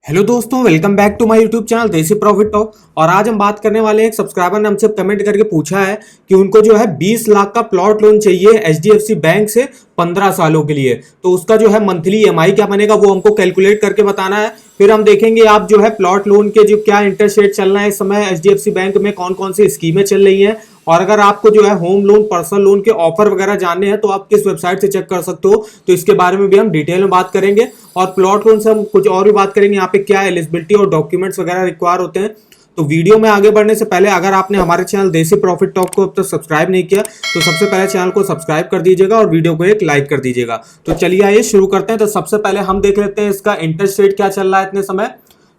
Hello दोस्तों, welcome back to my YouTube channel Desi profit talk. और आज हम बात करने वाले हैं, एक सब्सक्राइबर ने हमसे कमेंट करके पूछा है कि उनको जो है 20 लाख का प्लॉट लोन चाहिए एचडीएफसी बैंक से 15 सालों के लिए। तो उसका जो है मंथली ईएमआई क्या बनेगा वो हमको कैलकुलेट करके बताना है। फिर हम देखेंगे आप जो है प्लॉट लोन के जो क्या इंटरेस्ट रेट चल रहा है इस समय एचडीएफसी बैंक में, कौन कौन सी स्कीमें चल रही हैं। और अगर आपको जो है होम लोन, पर्सनल लोन के ऑफर वगैरह जानने हैं तो आप किस वेबसाइट से चेक कर सकते हो, तो इसके बारे में भी हम डिटेल में बात करेंगे। और प्लॉट लोन से हम कुछ और भी बात करेंगे, यहाँ पे क्या एलिजिबिलिटी और डॉक्यूमेंट्स वगैरह रिक्वायर होते हैं। तो वीडियो में आगे बढ़ने से पहले अगर आपने हमारे चैनल देसी प्रॉफिट टॉक को अब तक सब्सक्राइब नहीं किया तो सबसे पहले चैनल को सब्सक्राइब कर दीजिएगा और वीडियो को एक लाइक कर दीजिएगा। तो चलिए आइए शुरू करते हैं। तो सबसे पहले हम देख लेते हैं इसका इंटरेस्ट रेट क्या चल रहा है इतने समय।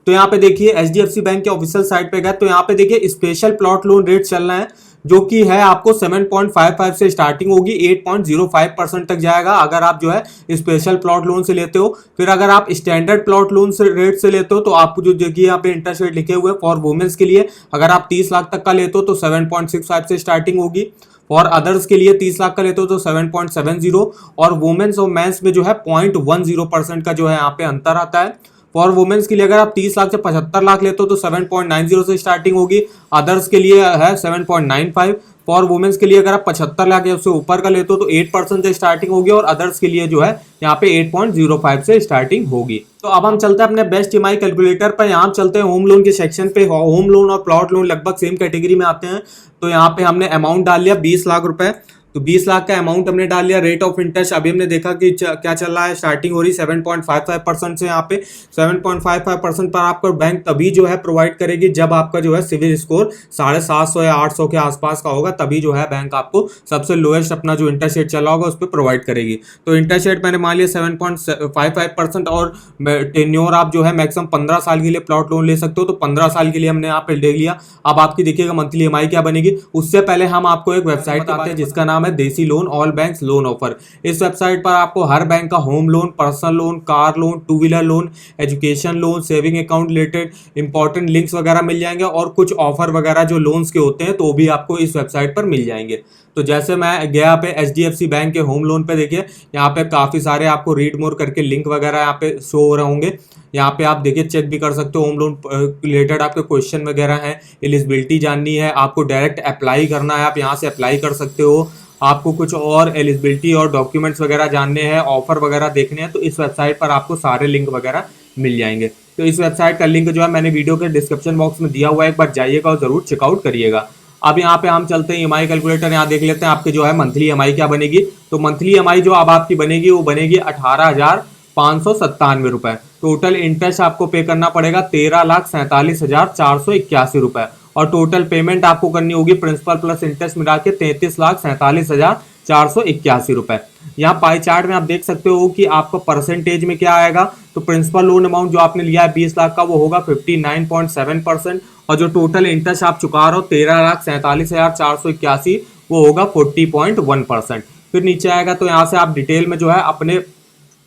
तो यहाँ पे देखिए एचडीएफसी बैंक के ऑफिशियल साइट पे गए तो यहाँ पे देखिए स्पेशल प्लॉट लोन रेट चल रहा है, जो कि है आपको 7.55 से स्टार्टिंग होगी, 8.05% तक जाएगा अगर आप जो है स्पेशल प्लॉट लोन से लेते हो। फिर अगर आप स्टैंडर्ड प्लॉट लोन से रेट से लेते हो तो आपको जो देखिए यहाँ पे इंटरेस्ट रेट लिखे हुए फॉर वुमेन्स के लिए अगर आप 30 लाख तक का लेते हो तो 7.65 से स्टार्टिंग होगी। और अदर्स के लिए 30 लाख का लेते हो तो 7.70। और वुमेन्स और मेंस में जो है 0.10% का जो है यहाँ पे अंतर आता है। फॉर वुमेन्स के लिए अगर आप 30 लाख से 75 लाख लेते हो तो 7.90 से स्टार्टिंग होगी। अदर्स के लिए है 7.95। फॉर वुमेन्स के लिए अगर आप 75 लाख या उससे ऊपर का लेते हो तो 8% से स्टार्टिंग होगी। और अदर्स के लिए जो है यहाँ पे 8.05 से स्टार्टिंग होगी। तो अब हम चलते हैं अपने बेस्ट ईएमआई कैलकुलेटर पर। यहाँ चलते हैं होम लोन के सेक्शन पे। होम लोन और प्लॉट लोन लगभग सेम कैटेगरी में आते हैं। तो यहाँ पे हमने अमाउंट डाल लिया 20 लाख रुपए। तो 20 लाख का अमाउंट हमने डाल लिया। रेट ऑफ इंटरेस्ट अभी हमने देखा कि क्या चल रहा है, स्टार्टिंग हो रही 7.55% से। यहाँ पे 7.55% पर आपको बैंक तभी जो है प्रोवाइड करेगी जब आपका जो है सिविल स्कोर 750 या 800 के आसपास का होगा, तभी जो है बैंक आपको सबसे लोएस्ट अपना जो इंटरेस्ट रेट चला होगा उस पर प्रोवाइड करेगी। तो इंटरेस्ट रेट मैंने मान लिया 7.55%। और टेन्योर आप जो है मैक्सिमम 15 साल के लिए प्लॉट लोन ले सकते हो, तो 15 साल के लिए हमने यहाँ पे ले लिया। अब आपकी देखिएगा मंथली ईएमआई क्या बनेगी। उससे पहले हम आपको एक वेबसाइट बताते हैं जिसका नाम है देसी loan all banks loan offer. इस वेबसाइट पर आपको हर बैंक का home loan, personal loan, car loan, two wheeler loan, education loan, saving account related important links वगैरह मिल जाएंगे। और कुछ ऑफर वगैरह जो लोन्स के होते हैं तो भी आपको इस वेबसाइट पर मिल जाएंगे। तो जैसे मैं गया पे एचडीएफसी बैंक के होम लोन पे, देखिए यहाँ पे काफी सारे आपको रीड मोर करके लिंक वगैरह यहाँ पे शो हो रहे होंगे। यहाँ पे आप देखिए चेक भी कर सकते हो, होम लोन रिलेटेड आपके क्वेश्चन वगैरह हैं, एलिजिबिलिटी जाननी है, आपको डायरेक्ट अप्लाई करना है, आप यहाँ से अप्लाई कर सकते हो। आपको कुछ और एलिजिबिलिटी और डॉक्यूमेंट्स वगैरह जानने हैं, ऑफर वगैरह देखने हैं, तो इस वेबसाइट पर आपको सारे लिंक वगैरह मिल जाएंगे। तो इस वेबसाइट का लिंक जो है मैंने वीडियो के डिस्क्रिप्शन बॉक्स में दिया हुआ है, एक बार जाइएगा और जरूर चेकआउट करिएगा। अब यहाँ पे हम चलते हैं ईएमआई कैलकुलेटर। यहाँ देख लेते हैं आपके जो है मंथली ईएमआई क्या बनेगी। तो मंथली ईएमआई जो अब आपकी बनेगी वो बनेगी 18,597 रुपए। टोटल इंटरेस्ट आपको पे करना पड़ेगा 13,47,481 रुपए। और टोटल पेमेंट आपको करनी होगी प्रिंसिपल प्लस इंटरेस्ट मिला के 33,47,481 रुपए। यहाँ पाई चार्ट में आप देख सकते हो कि आपको परसेंटेज में क्या आएगा। तो प्रिंसिपल लोन अमाउंट जो आपने लिया है 20 लाख का वो होगा 59.7%। और जो टोटल इंटरेस्ट आप चुका रहे हो 13,47,481 वो होगा 40.1%। फिर नीचे आएगा तो यहाँ से आप डिटेल में जो है अपने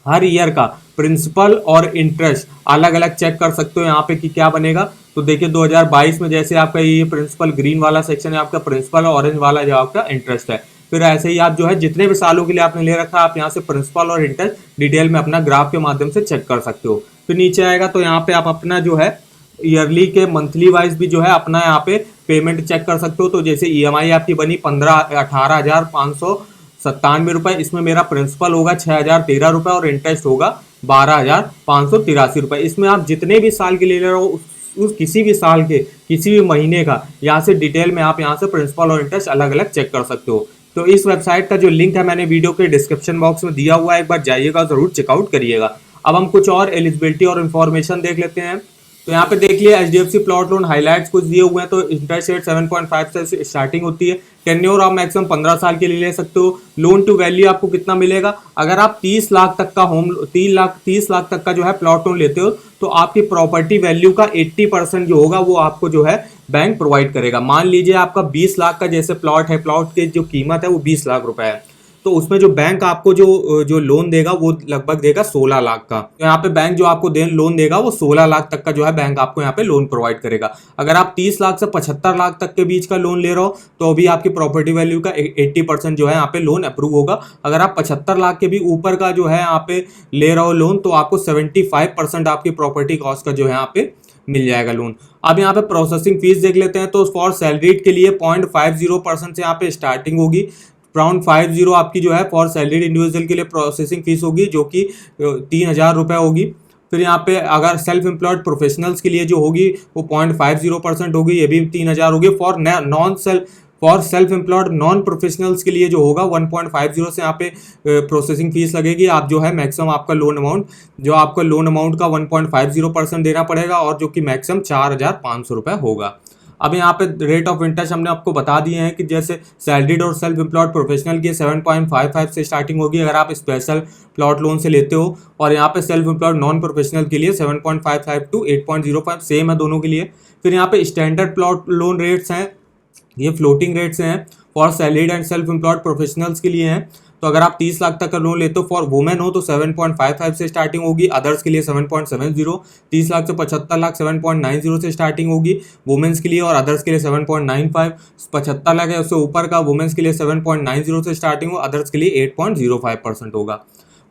हर ईयर का प्रिंसिपल और इंटरेस्ट अलग अलग चेक कर सकते हो यहाँ पे कि क्या बनेगा। तो देखिए 2022 में जैसे आपका ये प्रिंसिपल ग्रीन वाला सेक्शन है आपका प्रिंसिपल, और ऑरेंज वाला जो आपका इंटरेस्ट है। फिर ऐसे ही आप जो है जितने भी सालों के लिए आपने ले रखा है आप यहाँ से प्रिंसिपल और इंटरेस्ट डिटेल में अपना ग्राफ के माध्यम से चेक कर सकते हो। फिर नीचे आएगा तो यहाँ पे आप अपना जो है ईयरली के मंथली वाइज भी जो है अपना यहाँ पे पेमेंट चेक कर सकते हो। तो जैसे ईएमआई आपकी बनी 18,597 रुपए, इसमें मेरा प्रिंसिपल होगा 6,013 रुपए और इंटरेस्ट होगा 12,583 रुपए। इसमें आप जितने भी साल के ले रहे हो उस किसी भी साल के किसी भी महीने का यहाँ से डिटेल में आप यहाँ से प्रिंसिपल और इंटरेस्ट अलग अलग चेक कर सकते हो। तो इस वेबसाइट का जो लिंक है मैंने वीडियो के डिस्क्रिप्शन बॉक्स में दिया हुआ है, एक बार जाइएगा जरूर चेकआउट करिएगा। अब हम कुछ और एलिजिबिलिटी और इन्फॉर्मेशन देख लेते हैं। तो यहाँ पे देख लिया एचडीएफसी प्लॉट लोन हाईलाइट्स कुछ दिए हुए हैं। तो इंटरेस्ट रेट 7.5 से स्टार्टिंग होती है। टेन्योर आप मैक्सिमम 15 साल के लिए ले सकते हो। लोन टू वैल्यू आपको कितना मिलेगा, अगर आप 30 लाख तक का 30 लाख तक का जो है प्लॉट लोन लेते हो तो आपकी प्रॉपर्टी वैल्यू का 80% जो होगा वो आपको जो है बैंक प्रोवाइड करेगा। मान लीजिए आपका 20 लाख का जैसे प्लॉट है, प्लॉट की जो कीमत है वो 20 लाख रुपए है, तो उसमें जो बैंक आपको जो जो लोन देगा वो लगभग देगा 16 लाख का। तो यहाँ पे बैंक जो आपको लोन देगा वो 16 लाख तक का जो है बैंक आपको यहाँ पे लोन प्रोवाइड करेगा। अगर आप 30 लाख से 75 लाख तक के बीच का लोन ले रहे हो तो अभी आपकी प्रॉपर्टी वैल्यू का 80% जो है यहाँ पे लोन अप्रूव होगा। अगर आप 75 लाख के भी ऊपर का जो है यहाँ पे ले रहे हो लोन तो आपको 75% आपकी प्रॉपर्टी कॉस्ट का जो है यहाँ पे मिल जाएगा लोन। अब यहाँ पे प्रोसेसिंग फीस देख लेते हैं। तो फॉर सैलरीड के लिए 0.50% से यहाँ पे स्टार्टिंग होगी। 0.50 आपकी जो है फॉर सैलरीड इंडिविजुअल के लिए प्रोसेसिंग फीस होगी जो कि 3,000 रुपये होगी। फिर यहाँ पे अगर सेल्फ एम्प्लॉयड प्रोफेशनल्स के लिए जो होगी वो 0.50% होगी, ये भी 3,000 होगी। For self employed non professionals के लिए जो होगा 1.50 से यहाँ पे प्रोसेसिंग फीस लगेगी। आप जो है मैक्सिमम आपका लोन अमाउंट का 1.50% देना पड़ेगा और जो कि मैक्सिमम 4,500 रुपये होगा। अब यहाँ पे रेट ऑफ इंटरेस्ट हमने आपको बता दिए हैं कि जैसे सैलरीड और सेल्फ एम्प्लॉयड प्रोफेशनल की 7.55 से स्टार्टिंग होगी अगर आप स्पेशल प्लॉट लोन से लेते हो, और यहाँ पे सेल्फ एम्प्लॉयड नॉन प्रोफेशनल के लिए 7.55 टू 8.05 सेम है दोनों के लिए। फिर यहाँ पे स्टैंडर्ड प्लॉट लोन रेट्स हैं, ये फ्लोटिंग रेट्स हैं for salaried and self employed professionals के लिए हैं। तो अगर आप 30 लाख तक का लोन लेते हो फॉर वुमेन हो तो 7.55 से स्टार्टिंग होगी, अदर्स के लिए 7.70। 30 लाख से 75 लाख 7.90 से स्टार्टिंग होगी वुमेन्स के लिए और अदर्स के लिए 7.95। 75 लाख है उससे ऊपर का वुमेन्स के लिए 7.90 से स्टार्टिंग हो, अदर्स के लिए 8.05% होगा।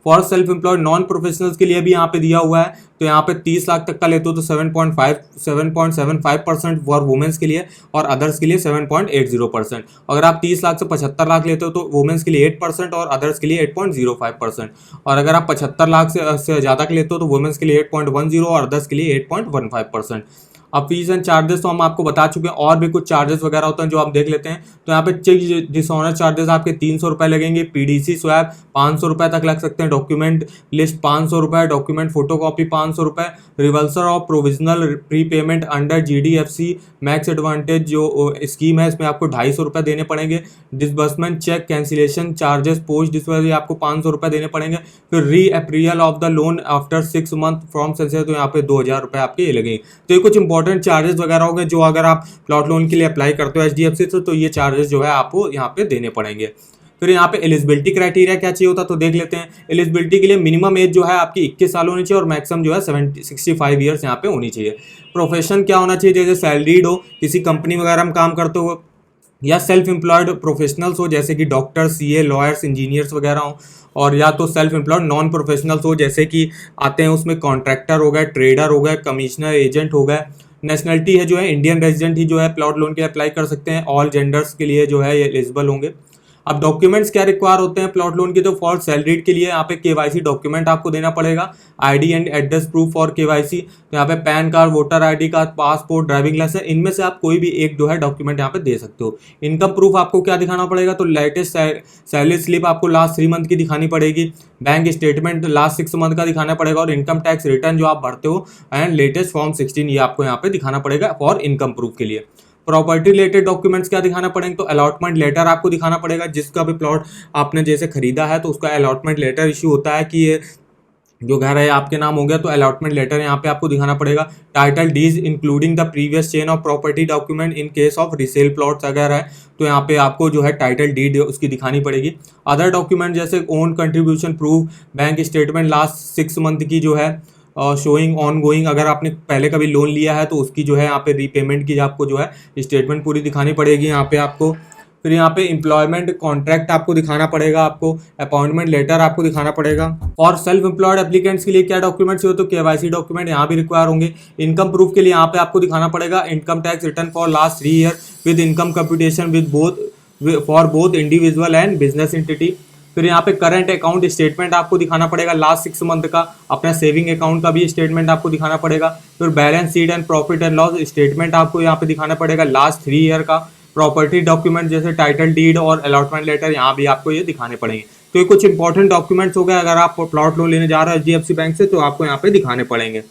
For self employed non professionals के लिए भी यहाँ पे दिया हुआ है। तो यहाँ पे 30 लाख तक का लेते हो तो 7.75% फॉर वुमेन्स के लिए और अदर्स के लिए 7.80%। अगर आप 30 लाख से 75 लाख लेते हो तो वुमेन्स के लिए 8% और अदर्स के लिए 8.05%। और अगर आप 75 लाख से ज़्यादा के लेते हो तो वुमेन्स के लिए 8.10 और अदर्स के लिए 8.15%। अब फीस एंड चार्जेस तो हम आपको बता चुके हैं, और भी कुछ चार्जेस वगैरह होते हैं जो आप देख लेते हैं। तो यहाँ पे चेक डिसऑनर चार्जेस आपके 300 रुपये लगेंगे, पीडीसी स्वैप 500 रुपये तक लग सकते हैं, डॉक्यूमेंट लिस्ट 500 रुपये, डॉक्यूमेंट फोटोकॉपी 500 रुपये, reversal of provisional prepayment under HDFC max advantage जो स्कीम है इसमें आपको 250 रुपये देने पड़ेंगे। Disbursement cheque cancellation charges post disburse आपको 500 रुपये देने पड़ेंगे। फिर reappraisal of the loan after 6 month from sanction तो यहाँ पे 2,000 रुपये आपके ये लगेंगे। तो ये कुछ इंपॉर्टेंट चार्जेस वगैरह होंगे जो अगर आप प्लॉट लोन के लिए अप्लाई करते हो एचडीएफसी से तो ये चार्जेस जो है आपको यहाँ पे देने पड़ेंगे। फिर यहाँ पे एलिजिबिलिटी क्राइटेरिया क्या चाहिए होता है तो देख लेते हैं। एलिजिबिलिटी के लिए मिनिमम एज जो है आपकी 21 साल होनी चाहिए और मैक्सिमम जो है 65 ईयर्स यहाँ पे होनी चाहिए। प्रोफेशन क्या होना चाहिए, जैसे सैलरीड हो, किसी कंपनी वगैरह में काम करते हो, या सेल्फ एम्प्लॉयड प्रोफेशनल्स हो जैसे कि डॉक्टर, सीए, लॉयर्स, इंजीनियर्स वगैरह हो, और या तो सेल्फ एम्प्लॉयड नॉन प्रोफेशनल्स हो जैसे कि आते हैं उसमें कॉन्ट्रैक्टर हो गए, ट्रेडर हो गए, कमिश्नर, एजेंट हो गए। नेशनलिटी है जो है इंडियन रेजिडेंट ही जो है प्लॉट लोन के लिए अप्लाई कर सकते हैं। ऑल जेंडर्स के लिए जो है ये एलिजिबल होंगे। अब डॉक्यूमेंट्स क्या रिक्वायर होते हैं प्लॉट लोन के, तो फॉर सैलरीड के लिए यहाँ पे केवाईसी डॉक्यूमेंट आपको देना पड़ेगा, ID and address proof for KYC. तो यहाँ पे PAN card, voter ID card, passport, driving licence, इनमें से आप कोई भी एक जो है डॉक्यूमेंट यहाँ पे दे सकते हो। इनकम प्रूफ आपको क्या दिखाना पड़ेगा, तो लेटेस्ट सैलरी स्लिप आपको लास्ट 3 मंथ की दिखानी पड़ेगी, बैंक स्टेटमेंट लास्ट 6 मंथ का दिखाना पड़ेगा और इनकम टैक्स रिटर्न जो आप भरते हो एंड लेटेस्ट फॉर्म 16 ये आपको यहाँ पे दिखाना पड़ेगा फॉर इनकम प्रूफ के लिए। प्रॉपर्टी रिलेटेड डॉक्यूमेंट्स क्या दिखाना पड़ेंगे, तो अलॉटमेंट लेटर आपको दिखाना पड़ेगा। जिसका भी प्लॉट आपने जैसे खरीदा है तो उसका अलॉटमेंट लेटर इशू होता है कि ये जो घर है आपके नाम हो गया, तो अलॉटमेंट लेटर यहाँ पे आपको दिखाना पड़ेगा। Title deeds including the previous chain of property document in case of resale plots अगर है तो यहाँ पे आपको जो है टाइटल डीड उसकी दिखानी पड़ेगी। अदर डॉक्यूमेंट जैसे own contribution proof, bank statement last 6 month की जो है शोइंग ऑन गोइंग, अगर आपने पहले कभी लोन लिया है तो उसकी जो है यहाँ पे रीपेमेंट की आपको जो है स्टेटमेंट पूरी दिखानी पड़ेगी यहाँ पे आपको। फिर यहाँ पे एम्प्लॉयमेंट कॉन्ट्रैक्ट आपको दिखाना पड़ेगा, आपको अपॉइंटमेंट लेटर आपको दिखाना पड़ेगा। और सेल्फ एम्प्लॉयड एप्लीकेंट्स के लिए क्या डॉक्यूमेंट्स हो, तो केवाईसी डॉक्यूमेंट यहाँ भी रिक्वायर होंगे। इनकम प्रूफ के लिए यहाँ पे आपको दिखाना पड़ेगा income tax return for last 3 year with income computation with for both individual and business entity. फिर यहाँ पे करंट अकाउंट स्टेटमेंट आपको दिखाना पड़ेगा लास्ट 6 मंथ का, अपना सेविंग अकाउंट का भी स्टेटमेंट आपको दिखाना पड़ेगा। फिर balance sheet and profit and loss statement आपको यहाँ पे दिखाना पड़ेगा लास्ट 3 ईयर का। प्रॉपर्टी डॉक्यूमेंट जैसे टाइटल डीड और अलॉटमेंट लेटर यहाँ भी आपको ये दिखाने पड़ेंगे। तो ये कुछ इंपॉर्टेंट डॉक्यूमेंट्स हो गए अगर आप प्लॉट लोन लेने जा रहे हो एचडीएफसी बैंक से तो आपको यहाँ पे दिखाने पड़ेंगे।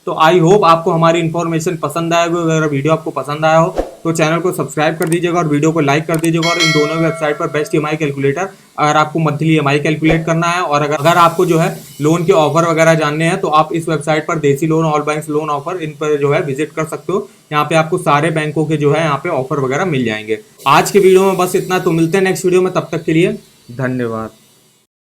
तो आई होप आपको हमारी इन्फॉर्मेशन पसंद आएगी। अगर वीडियो आपको पसंद आया हो तो चैनल को सब्सक्राइब कर दीजिएगा और वीडियो को लाइक कर दीजिएगा। और इन दोनों वेबसाइट पर बेस्ट ईएमआई कैलकुलेटर, अगर आपको मंथली ईएमआई कैलकुलेट करना है और अगर आपको जो है लोन के ऑफर वगैरह जानने हैं तो आप इस वेबसाइट पर desi loan, all banks loan offer, इन पर जो है विजिट कर सकते हो। यहाँ पे आपको सारे बैंकों के जो है यहाँ पे ऑफर वगैरह मिल जाएंगे। आज के वीडियो में बस इतना, तो मिलते हैं नेक्स्ट वीडियो में, तब तक के लिए धन्यवाद।